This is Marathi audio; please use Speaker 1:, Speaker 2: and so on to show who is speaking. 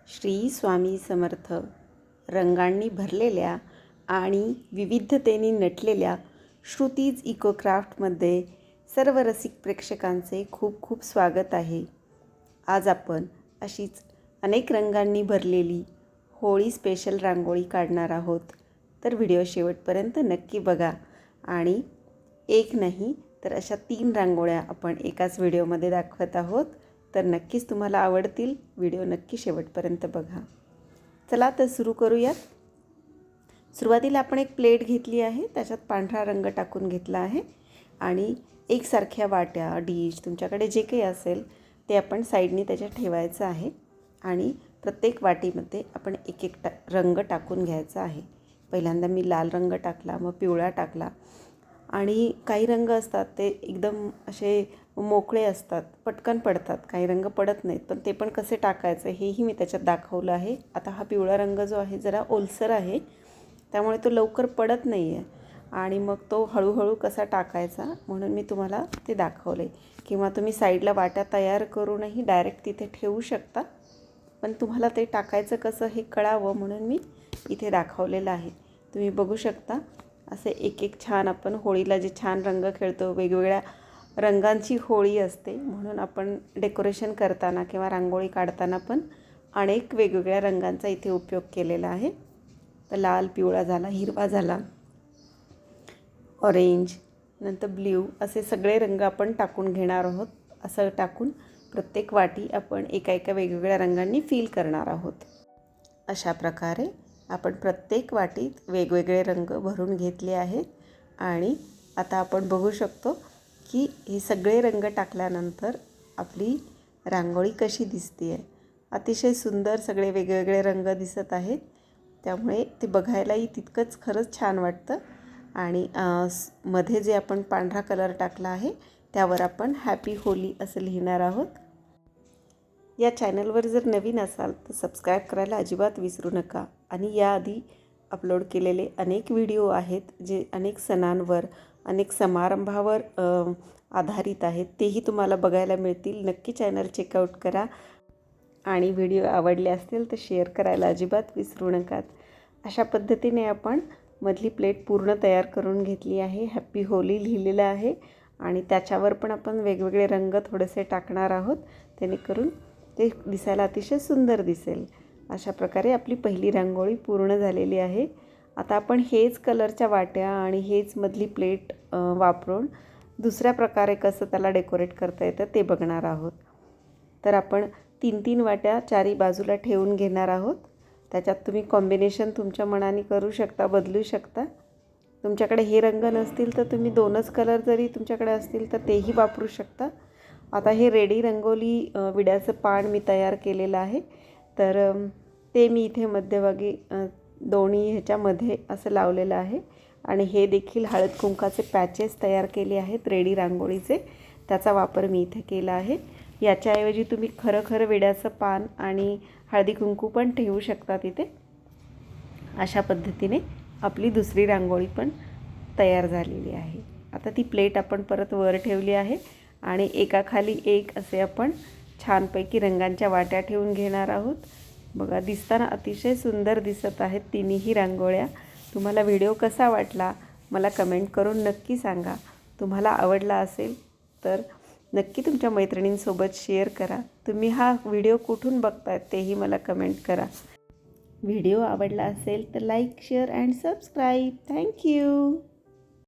Speaker 1: श्री स्वामी समर्थ. रंगांनी भरलेल्या आणि विविधतेने नटलेल्या श्रुतीज इकोक्राफ्टमध्ये सर्व रसिक प्रेक्षकांचे खूप खूप स्वागत आहे. आज आपण अशीच अनेक रंगांनी भरलेली होळी स्पेशल रांगोळी काढणार आहोत. तर व्हिडिओ शेवटपर्यंत नक्की बघा आणि एक नाही तर अशा 3 रांगोळ्या आपण एकाच व्हिडिओमध्ये दाखवत आहोत. तर नक्कीच तुम्हाला आवडतील. व्हिडिओ नक्की शेवटपर्यंत बघा. चला तर सुरू करूयात. सुरुवातीला आपण एक प्लेट घेतली आहे, त्याच्यात पांढरा रंग टाकून घेतला आहे आणि एकसारख्या वाट्या, डिश तुमच्याकडे जे काही असेल ते आपण साईडनी त्याच्यात ठेवायचं आहे आणि प्रत्येक वाटीमध्ये आपण एक एक रंग टाकून घ्यायचा आहे. पहिल्यांदा मी लाल रंग टाकला, मग पिवळा टाकला आणि काही रंग असतात ते एकदम असे मोकळे असतात, पटकन पडतात, काही रंग पडत नाहीत, पण ते पण कसे टाकायचं हेही मी त्याच्यात दाखवलं आहे. आता हा पिवळा रंग जो आहे जरा ओलसर आहे, त्यामुळे तो लवकर पडत नाही आहे आणि मग तो हळूहळू कसा टाकायचा म्हणून मी तुम्हाला ते दाखवले. किंवा तुम्ही साईडला वाट्या तयार करूनही डायरेक्ट तिथे ठेवू शकता, पण तुम्हाला ते टाकायचं कसं हे कळावं म्हणून मी इथे दाखवलेलं आहे. तुम्ही बघू शकता असे एक एक छान आपण होळीला जे छान रंग खेळतो, वेगवेगळ्या रंगांची होळी असते म्हणून आपण डेकोरेशन करताना किंवा रांगोळी काढताना पण अनेक वेगवेगळ्या रंगांचा इथे उपयोग केलेला आहे. तर लाल, पिवळा झाला, हिरवा झाला, ऑरेंज, नंतर ब्ल्यू असे सगळे रंग आपण टाकून घेणार आहोत. असं टाकून प्रत्येक वाटी आपण एका एका वेगवेगळ्या रंगांनी फिल करणार आहोत. अशा प्रकारे आपण प्रत्येक वाटीत वेगवेगळे रंग भरून घेतले आहेत आणि आता आपण बघू शकतो की हे सगळे रंग टाकल्यानंतर आपली रांगोळी कशी दिसते आहे. अतिशय सुंदर सगळे वेगवेगळे रंग दिसत आहेत, त्यामुळे ते बघायलाही तितकंच खरंच छान वाटतं. आणि मध्ये जे आपण पांढरा कलर टाकला आहे त्यावर आपण हॅपी होली असं लिहिणार आहोत. या चॅनलवर जर नवीन असाल तर सबस्क्राईब करायला अजिबात विसरू नका. आणि याआधी अपलोड केलेले अनेक व्हिडिओ आहेत जे अनेक सणांवर, अनेक समारंभावर आधारित आहेत, तेही तुम्हाला बघायला मिळतील. नक्की चॅनल चेकआउट करा आणि व्हिडिओ आवडले असतील तर शेअर करायला अजिबात विसरू नका. अशा पद्धतीने आपण मधली प्लेट पूर्ण तयार करून घेतली आहे. हॅपी होली लिहिलेलं आहे आणि त्याच्यावर पण आपण वेगवेगळे रंग थोडेसे टाकणार आहोत, जेणेकरून ते दिसायला अतिशय सुंदर दिसेल. अशा प्रकारे आपली पहिली रांगोळी पूर्ण झालेली आहे. आता आपण हेच कलरच्या वाट्या आणि हेच मधली प्लेट वापरून दुसऱ्या प्रकारे कसं त्याला डेकोरेट करता येतं ते बघणार आहोत. तर आपण 3-3 वाट्या चारी बाजूला ठेवून घेणार आहोत. त्याच्यात तुम्ही कॉम्बिनेशन तुमच्या मनाने करू शकता, बदलू शकता. तुमच्याकडे हे रंग नसतील तर तुम्ही 2च कलर जरी तुमच्याकडे असतील तर तेही वापरू शकता. आता हे रेडी रंगोली विड्याचं पान मी तयार केलेलं आहे, तर ते मी इथे मध्यभागी दोन्ही ह्याच्यामध्ये असं लावलेलं आहे. आणि हे देखील हळद कुंकाचे पॅचेस तयार केले आहेत रेडी रांगोळीचे, त्याचा वापर मी इथे केला आहे. याच्याऐवजी तुम्ही खरं विड्याचं पान आणि हळदी कुंकू पण ठेवू शकता तिथे. अशा पद्धतीने आपली दुसरी रांगोळी पण तयार झालेली आहे. आता ती प्लेट आपण परत वर ठेवली आहे आणि एकाखाली एक असे आपण छानपैकी रंगांच्या वाट्या ठेवून घेणार आहोत. बघा, दिसताना अतिशय सुंदर दिसत आहेत तिन्ही रांगोळ्या. तुम्हाला व्हिडिओ कसा वाटला मला कमेंट करून नक्की सांगा. तुम्हाला आवडला असेल तर नक्की तुमच्या मैत्रिणींसोबत शेअर करा. तुम्ही हा व्हिडिओ कुठून बघताय तेही मला कमेंट करा. व्हिडिओ आवडला असेल तर like, share and subscribe. Thank you.